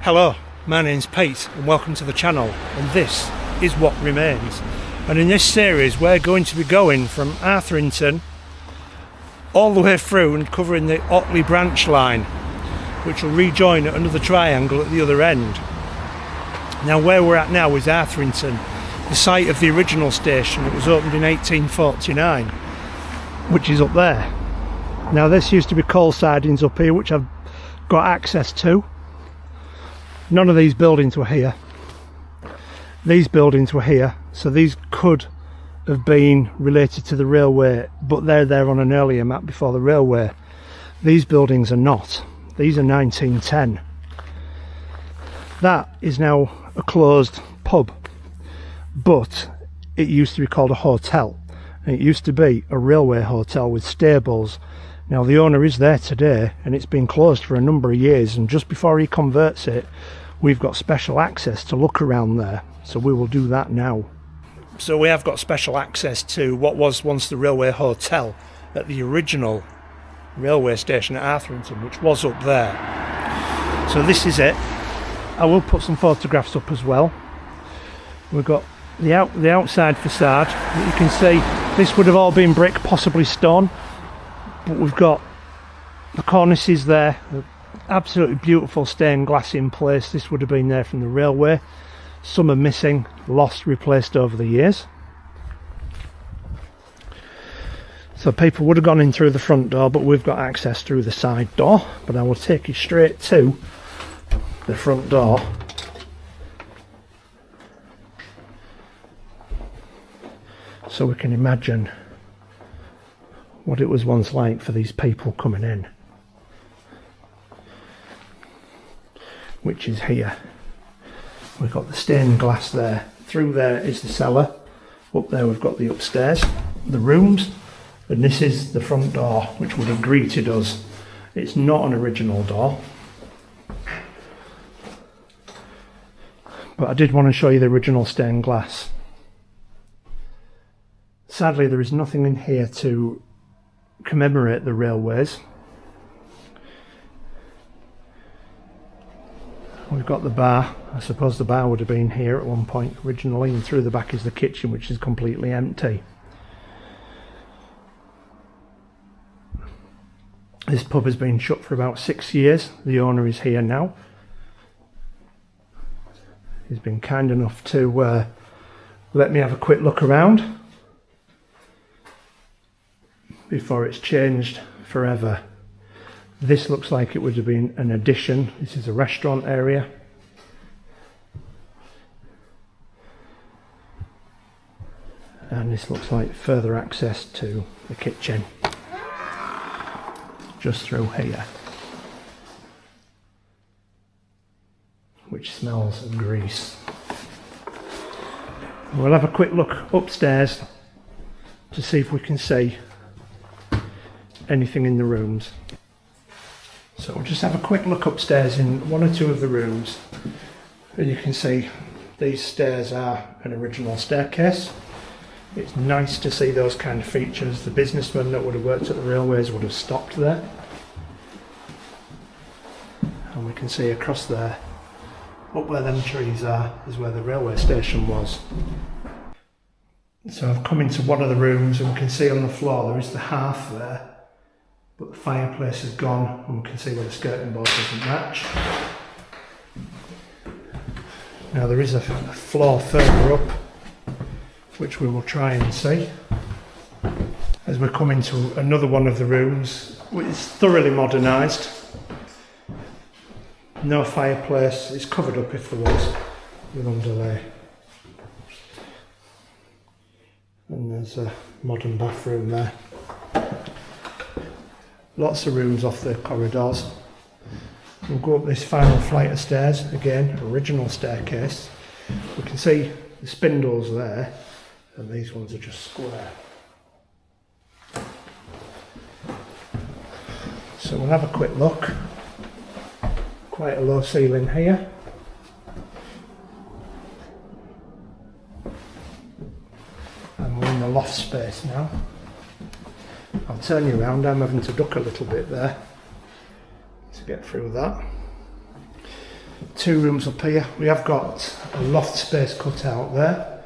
Hello, my name's Pete and welcome to the channel, and this is What Remains. And in this series we're going to be going from Arthington all the way through and covering the Otley branch line, which will rejoin at another triangle at the other end. Now where we're at now is Arthington, the site of the original station. It was opened in 1849, which is up there. Now this used to be coal sidings up here, which I've got access to. None of these buildings were here. These buildings were here, so these could have been related to the railway, but they're there on an earlier map before the railway. These buildings are not. These are 1910. That is now a closed pub, but it used to be called a hotel, and it used to be a railway hotel with stables. Now the owner is there today, and it's been closed for a number of years, and just before he converts it, we've got special access to look around there, so we will do that now. So we have got special access to what was once the railway hotel at the original railway station at Arthington, which was up there. So this is it. I will put some photographs up as well. We've got the outside facade. You can see this would have all been brick, possibly stone, but we've got the cornices there. Absolutely beautiful stained glass in place. This would have been there from the railway. Some are missing, lost, replaced over the years. So people would have gone in through the front door, but we've got access through the side door. But I will take you straight to the front door. So we can imagine what it was once like for these people coming in, which is here. We've got the stained glass there. Through there is the cellar. Up there we've got the upstairs, the rooms, and this is the front door, which would have greeted us. It's not an original door, but I did want to show you the original stained glass. Sadly, there is nothing in here to commemorate the railways. We've got the bar. I suppose the bar would have been here at one point originally, and through the back is the kitchen, which is completely empty. This pub has been shut for about 6 years. The owner is here now. He's been kind enough to let me have a quick look around before it's changed forever. This looks like it would have been an addition. This is a restaurant area. And this looks like further access to the kitchen, just through here, which smells of grease. We'll have a quick look upstairs to see if we can see anything in the rooms. So we'll just have a quick look upstairs in one or two of the rooms. And you can see these stairs are an original staircase. It's nice to see those kind of features. The businessmen that would have worked at the railways would have stopped there. And we can see across there, up where them trees are, is where the railway station was. So I've come into one of the rooms, and we can see on the floor there is the hearth there, but the fireplace is gone, and we can see where the skirting board doesn't match. Now there is a floor further up, which we will try and see as we come into another one of the rooms, which is thoroughly modernised. No fireplace. It's covered up if there was with underlay. And there's a modern bathroom there. Lots of rooms off the corridors. We'll go up this final flight of stairs, again, original staircase. We can see the spindles there, and these ones are just square. So we'll have a quick look. Quite a low ceiling here. And we're in the loft space now. I'll turn you around. I'm having to duck a little bit there to get through that. two rooms up here. We have got a loft space cut out there.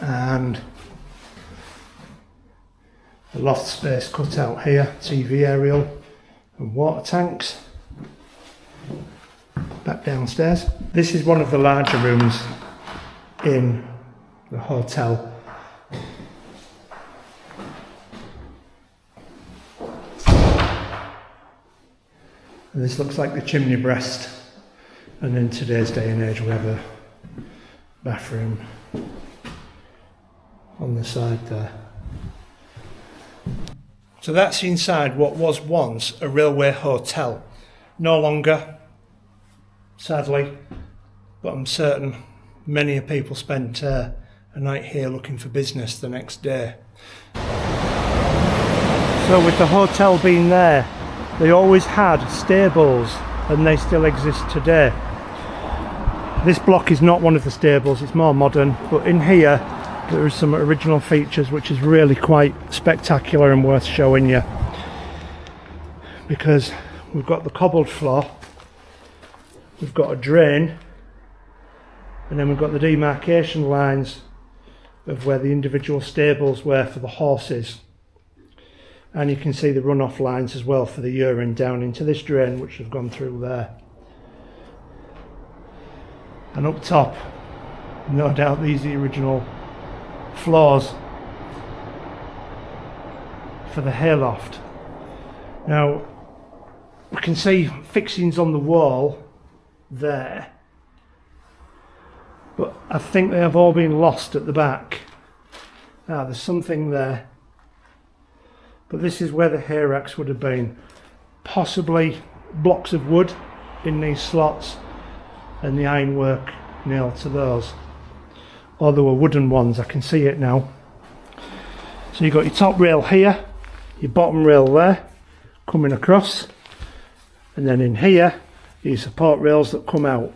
And a loft space cut out here, TV aerial and water tanks. Back downstairs. This is one of the larger rooms in the hotel. And this looks like the chimney breast, and in today's day and age we have a bathroom on the side there. So that's inside what was once a railway hotel. No longer, sadly, but I'm certain many people spent a night here looking for business the next day. So with the hotel being there, they always had stables, and they still exist today. This block is not one of the stables, it's more modern, but in here there are some original features which is really quite spectacular and worth showing you, because we've got the cobbled floor, we've got a drain, and then we've got the demarcation lines of where the individual stables were for the horses. And you can see the runoff lines as well for the urine down into this drain, which have gone through there. And up top, no doubt these are the original floors for the hayloft. Now, we can see fixings on the wall there, but I think they have all been lost at the back. Now, there's something there. But this is where the hay racks would have been. Possibly blocks of wood in these slots and the ironwork nailed to those. Or there were wooden ones, I can see it now. So you've got your top rail here, your bottom rail there, coming across. And then in here, your support rails that come out.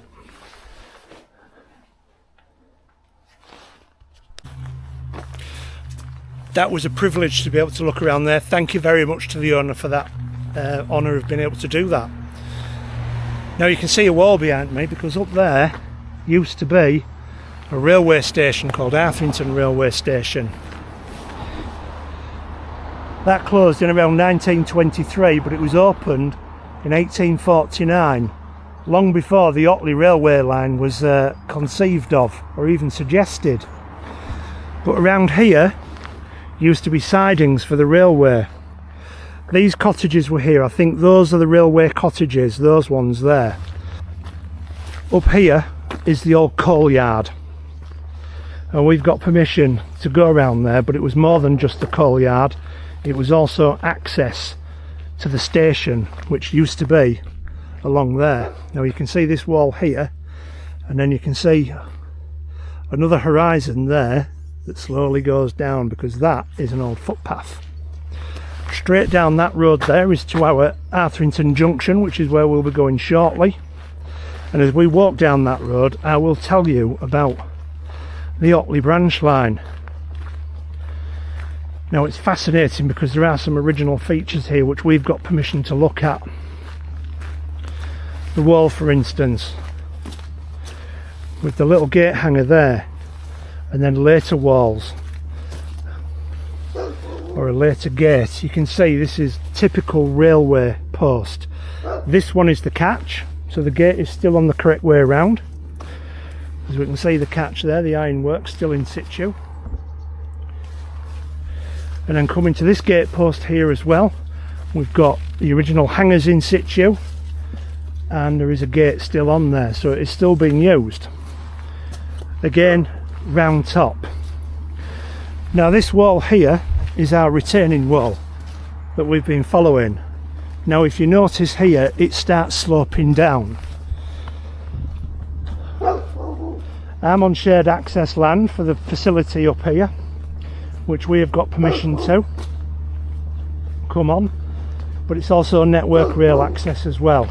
That was a privilege to be able to look around there. Thank you very much to the owner for that honour of being able to do that. Now you can see a wall behind me, because up there used to be a railway station called Arthington Railway Station. That closed in around 1923, but it was opened in 1849, long before the Otley railway line was conceived of or even suggested. But around here used to be sidings for the railway. These cottages were here. I think those are the railway cottages, those ones there. Up here is the old coal yard, and we've got permission to go around there, but it was more than just the coal yard. It was also access to the station, which used to be along there. Now you can see this wall here, and then you can see another horizon there that slowly goes down, because that is an old footpath. Straight down that road there is to our Arthington Junction, which is where we'll be going shortly. And as we walk down that road, I will tell you about the Otley branch line. Now it's fascinating because there are some original features here which we've got permission to look at. The wall, for instance, with the little gate hanger there, and then later walls or a later gate. You can see this is typical railway post. This one is the catch, so the gate is still on the correct way around. As we can see, the catch there, the ironwork still in situ. And then coming to this gate post here as well, we've got the original hangers in situ, and there is a gate still on there, so it is still being used. Again, round top. Now this wall here is our retaining wall that we've been following. Now if you notice here, it starts sloping down. I'm on shared access land for the facility up here, which we have got permission to come on, but it's also network rail access as well.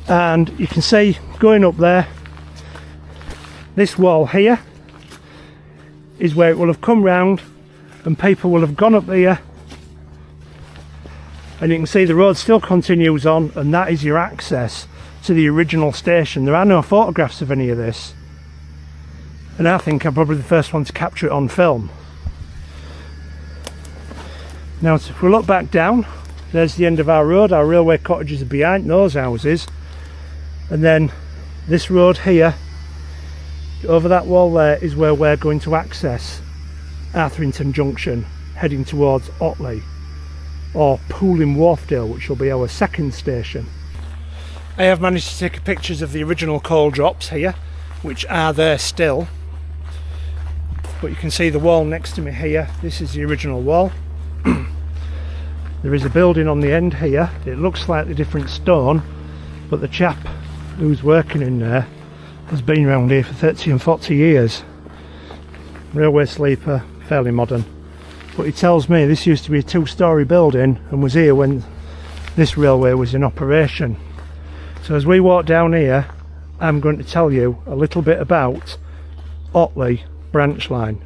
And you can see going up there, this wall here is where it will have come round and people will have gone up here, and you can see the road still continues on, and that is your access to the original station. There are no photographs of any of this, and I think I'm probably the first one to capture it on film. Now if we look back down, there's the end of our road. Our railway cottages are behind those houses, and then this road here over that wall there is where we're going to access Arthington Junction, heading towards Otley or Poole in Wharfedale, which will be our second station. I have managed to take pictures of the original coal drops here, which are there still, but you can see the wall next to me here. This is the original wall. There is a building on the end here. It looks slightly different stone, but the chap who's working in there has been around here for 30 and 40 years. Railway sleeper, fairly modern. But he tells me this used to be a two-storey building and was here when this railway was in operation. So as we walk down here, I'm going to tell you a little bit about Otley branch line.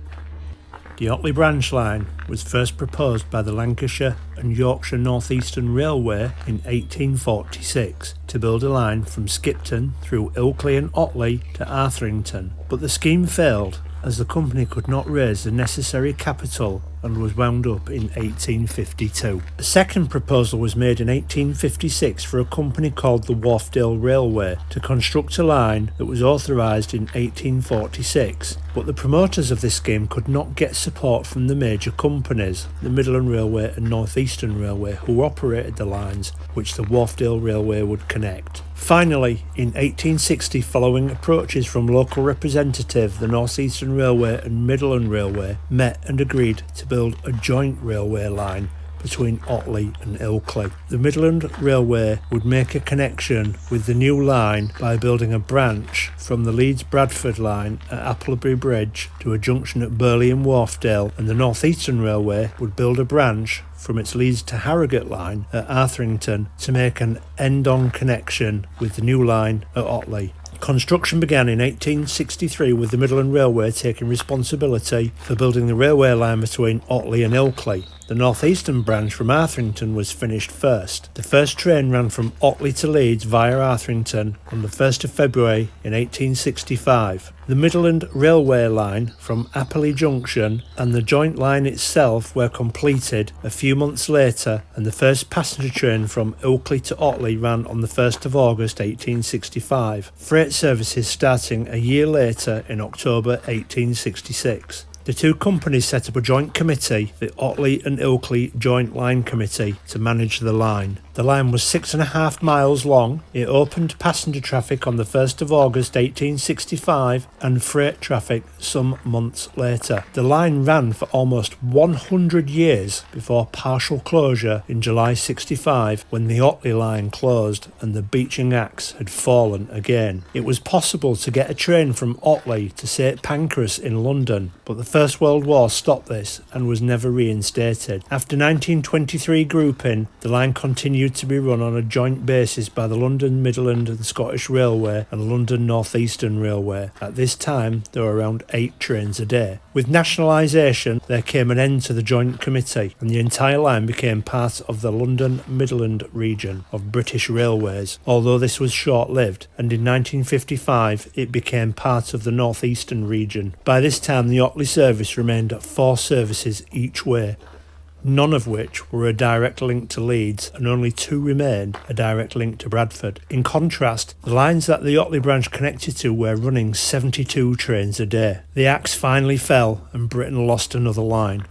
The Otley branch line was first proposed by the Lancashire and Yorkshire North Eastern Railway in 1846 to build a line from Skipton through Ilkley and Otley to Arthington, but the scheme failed as the company could not raise the necessary capital and was wound up in 1852. A second proposal was made in 1856 for a company called the Wharfedale Railway to construct a line that was authorised in 1846, but the promoters of this scheme could not get support from the major companies, the Midland Railway and North Eastern Railway, who operated the lines which the Wharfedale Railway would connect. Finally, in 1860, following approaches from local representatives, the North Eastern Railway and Midland Railway met and agreed to build a joint railway line between Otley and Ilkley. The Midland Railway would make a connection with the new line by building a branch from the Leeds-Bradford line at Applebury Bridge to a junction at Burley and Wharfedale, and the North Eastern Railway would build a branch from its Leeds to Harrogate line at Arthington to make an end-on connection with the new line at Otley. Construction began in 1863 with the Midland Railway taking responsibility for building the railway line between Otley and Ilkley. The North Eastern branch from Arthington was finished first. The first train ran from Otley to Leeds via Arthington on the 1st of February in 1865. The Midland Railway line from Applebury Junction and the joint line itself were completed a few months later, and the first passenger train from Ilkley to Otley ran on the 1st of August 1865. Freight services starting a year later in October 1866. The two companies set up a joint committee, the Otley and Ilkley Joint Line Committee, to manage the line. The line was 6.5 miles long. It opened passenger traffic on the 1st of August 1865 and freight traffic some months later. The line ran for almost 100 years before partial closure in July 65, when the Otley line closed and the beaching axe had fallen again. It was possible to get a train from Otley to St Pancras in London, but the First World War stopped this and was never reinstated. After 1923 grouping, the line continued to be run on a joint basis by the London Midland and Scottish Railway and London North Eastern Railway. At this time, there were around 8 trains a day. With nationalisation, there came an end to the joint committee, and the entire line became part of the London Midland region of British Railways, although this was short-lived, and in 1955 it became part of the North Eastern region. By this time, the Otley service remained at 4 services each way, none of which were a direct link to Leeds, and only 2 remained a direct link to Bradford. In contrast, the lines that the Otley branch connected to were running 72 trains a day. The axe finally fell and Britain lost another line.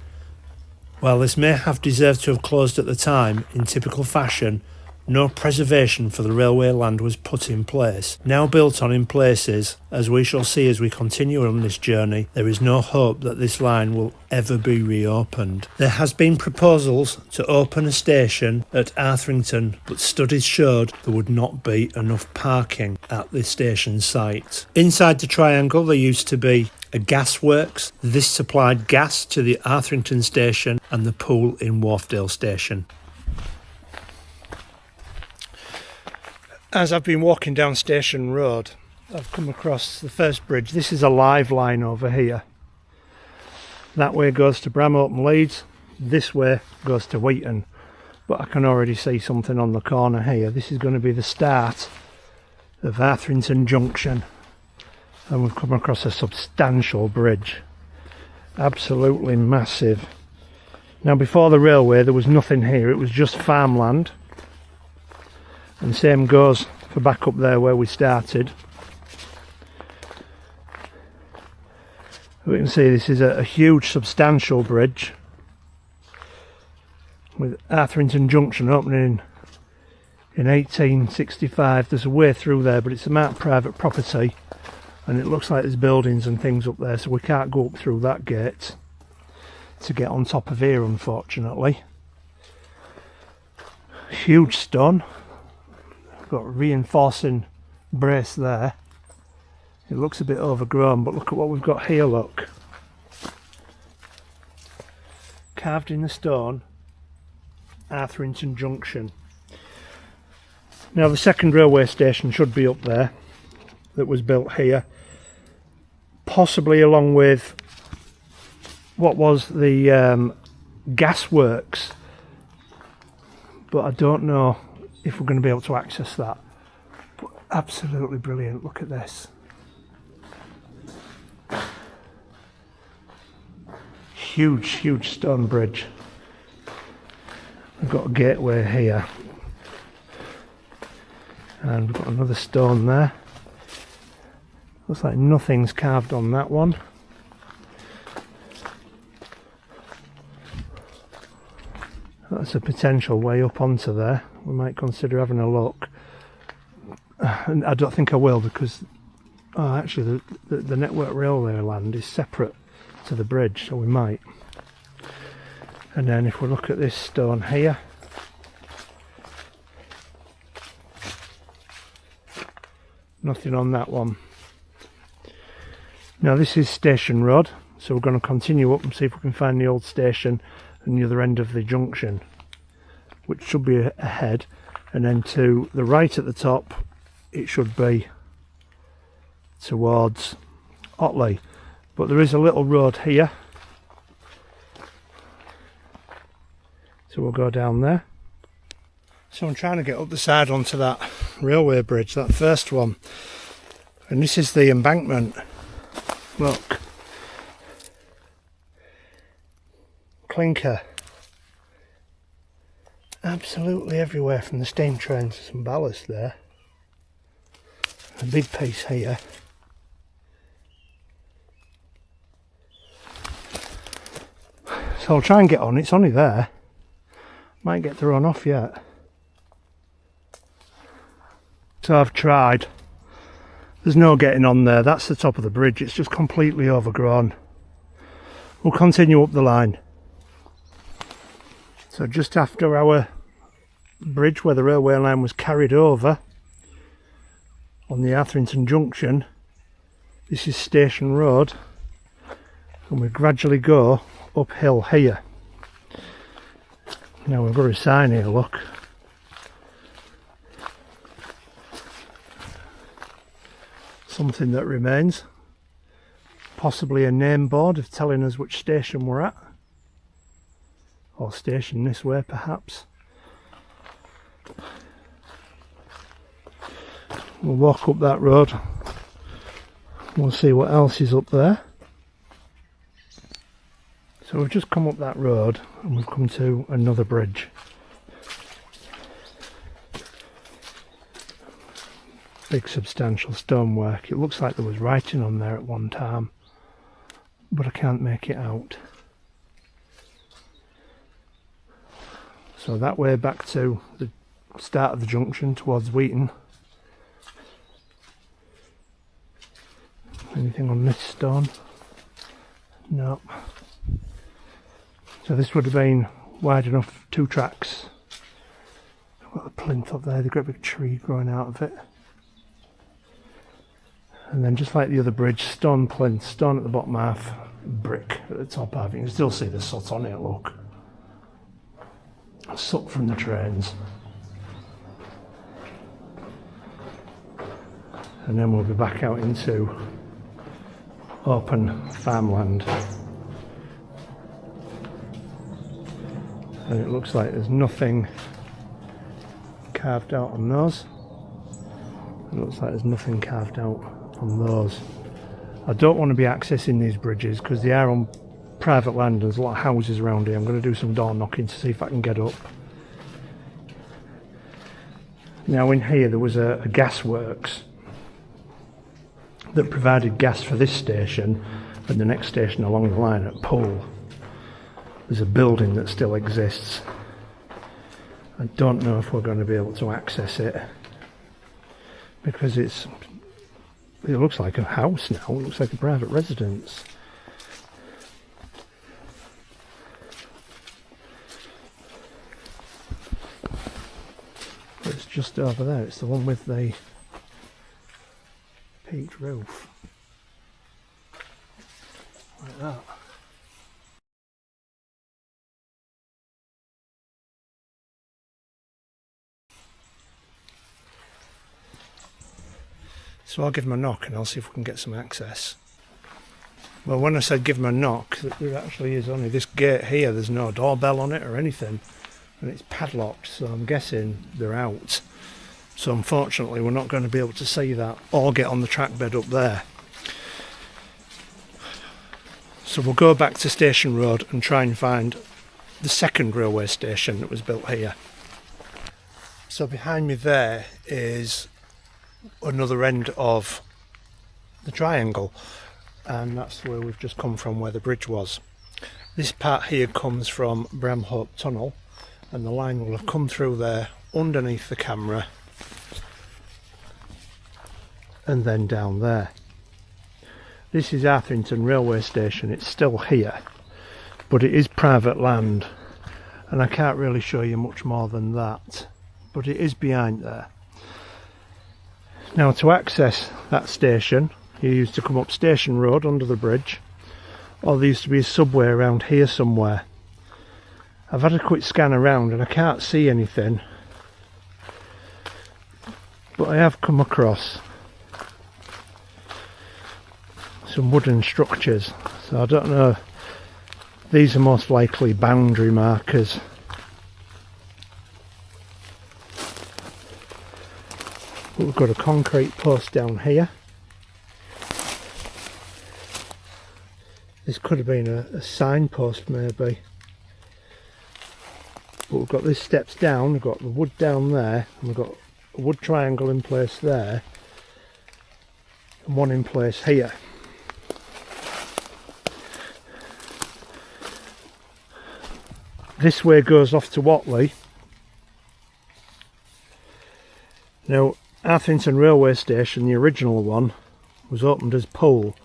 While this may have deserved to have closed at the time, in typical fashion, no preservation for the railway land was put in place. Now built on in places, as we shall see as we continue on this journey, there is no hope that this line will ever be reopened. There has been proposals to open a station at Arthington, but studies showed there would not be enough parking at the station site. Inside the triangle there used to be a gas works. This supplied gas to the Arthington station and the Poole in Wharfedale station. As I've been walking down Station Road, I've come across the first bridge. This is a live line over here. That way goes to Bramhope and Leeds, this way goes to Wheaton. But I can already see something on the corner here. This is going to be the start of Arthington Junction. And we've come across a substantial bridge. Absolutely massive. Now before the railway there was nothing here, it was just farmland. And same goes for back up there where we started. We can see this is a huge substantial bridge with Arthington Junction opening in 1865. There's a way through there, but it's a marked private property and it looks like there's buildings and things up there, so we can't go up through that gate to get on top of here, unfortunately. Huge stone. Got a reinforcing brace there. It looks a bit overgrown, but look at what we've got here, look. Carved in the stone, Arthington Junction. Now the second railway station should be up there, that was built here. Possibly along with what was the gas works. But I don't know if we're going to be able to access that. But absolutely brilliant, look at this. Huge stone bridge. We've got a gateway here. And we've got another stone there. Looks like nothing's carved on that one. That's a potential way up onto there. We might consider having a look. And I don't think I will, because actually the Network Railway land is separate to the bridge, so we might. And then if we look at this stone here, nothing on that one. Now this is Station Road, so we're going to continue up and see if we can find the old station and the other end of the junction, which should be ahead. And then to the right at the top it should be towards Otley. But there is a little road here, so we'll go down there. So I'm trying to get up the side onto that railway bridge, that first one, and this is the embankment. Look, clinker absolutely everywhere from the steam trains. Some ballast there, a big piece here. So I'll try and get on. It's only there, might get to run off yet. So I've tried. There's no getting on there. That's the top of the bridge. It's just completely overgrown. We'll continue up the line. So just after our bridge where the railway line was carried over on the Arthington Junction, this is Station Road, and we gradually go uphill here. Now we've got a sign here, look. Something that remains, possibly a name board of telling us which station we're at, or station this way perhaps. We'll walk up that road, we'll see what else is up there. So we've just come up that road and we've come to another bridge. Big substantial stonework. It looks like there was writing on there at one time, but I can't make it out. So that way back to the start of the junction towards Wheaton. Anything on this stone? No. So this would have been wide enough, 2 tracks. I've got the plinth up there, the great big tree growing out of it. And then just like the other bridge, stone plinth, stone at the bottom half, brick at the top half. You can still see the soot on it, look. Soot from the trains. And then we'll be back out into open farmland and it looks like there's nothing carved out on those. It looks like there's nothing carved out on those. I don't want to be accessing these bridges because they are on private land. There's a lot of houses around here. I'm going to do some door knocking to see if I can get up. Now in here there was a gas works that provided gas for this station and the next station along the line at Poole. There's a building that still exists. I don't know if we're going to be able to access it because it looks like a house now. It looks like a private residence. It's just over there. It's the one with the peaked roof. Like that. So I'll give them a knock and I'll see if we can get some access. Well, when I said give them a knock, there actually is only this gate here. There's no doorbell on it or anything. And it's padlocked, so I'm guessing they're out. So unfortunately we're not going to be able to see that or get on the track bed up there. So we'll go back to Station Road and try and find the second railway station that was built here. So behind me there is another end of the triangle, and that's where we've just come from, where the bridge was. This part here comes from Bramhope Tunnel, and the line will have come through there underneath the camera and then down there. This is Arthington railway station. It's still here, but it is private land and I can't really show you much more than that, but it is behind there. Now, to access that station, you used to come up Station Road under the bridge, or there used to be a subway around here somewhere. I've had a quick scan around and I can't see anything, but I have come across some wooden structures, so I don't know. These are most likely boundary markers. We've got a concrete post down here. This could have been a signpost maybe. But we've got these steps down, we've got the wood down there, and we've got a wood triangle in place there, and one in place here. This way goes off to Otley. Now, Arthington railway station, the original one, was opened as Poole,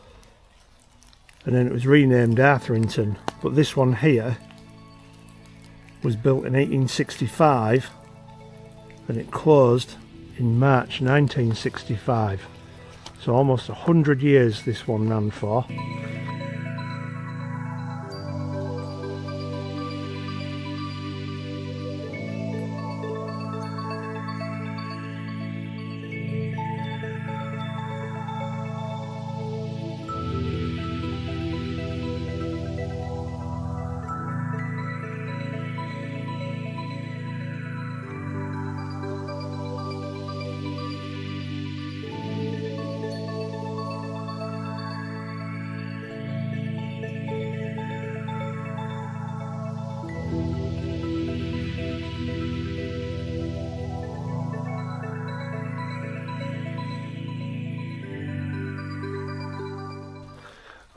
and then it was renamed Arthington, but this one here was built in 1865 and it closed in March 1965, so almost 100 years this one ran for.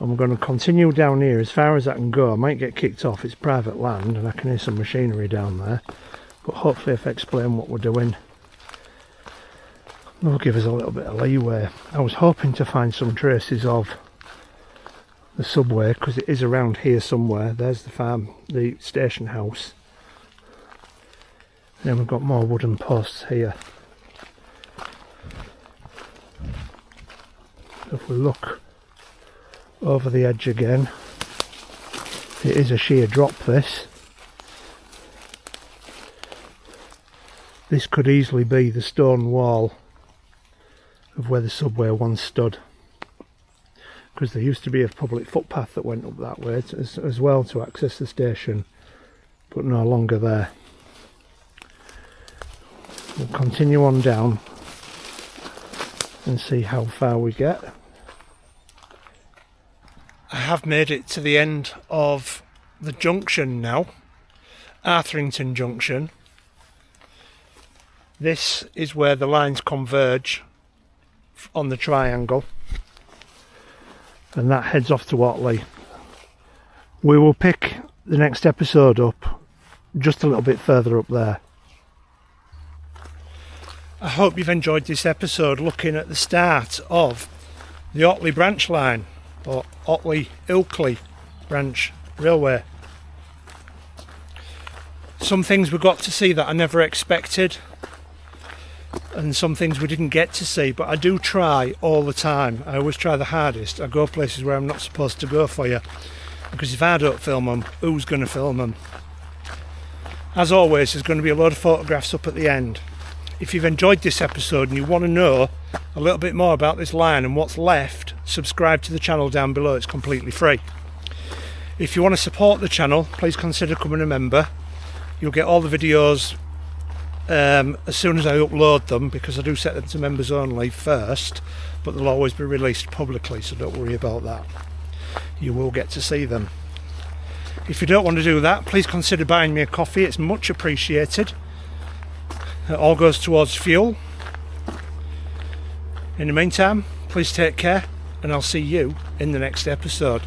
And we're going to continue down here as far as I can go. I might get kicked off, it's private land and I can hear some machinery down there, but hopefully if I explain what we're doing, it'll give us a little bit of leeway. I was hoping to find some traces of the subway because it is around here somewhere. There's the farm, the station house, and then we've got more wooden posts here. If we look over the edge again, it is a sheer drop. This could easily be the stone wall of where the subway once stood, because there used to be a public footpath that went up that way as well to access the station, but no longer there. We'll continue on down and see how far we get. I have made it to the end of the junction now, Arthington Junction. This is where the lines converge on the triangle, and that heads off to Otley. We will pick the next episode up just a little bit further up there. I hope you've enjoyed this episode looking at the start of the Otley branch line, or Ilkley branch railway. Some things we got to see that I never expected, and some things we didn't get to see, but I do try all the time. I always try the hardest. I go places where I'm not supposed to go for you, because if I don't film them, who's going to film them? As always, there's going to be a load of photographs up at the end. If you've enjoyed this episode and you want to know a little bit more about this line and what's left, subscribe to the channel down below. It's completely free. If you want to support the channel, please consider becoming a member. You'll get all the videos as soon as I upload them, because I do set them to members only first, but they'll always be released publicly, so don't worry about that. You will get to see them. If you don't want to do that, please consider buying me a coffee. It's much appreciated. It all goes towards fuel. In the meantime, please take care, and I'll see you in the next episode.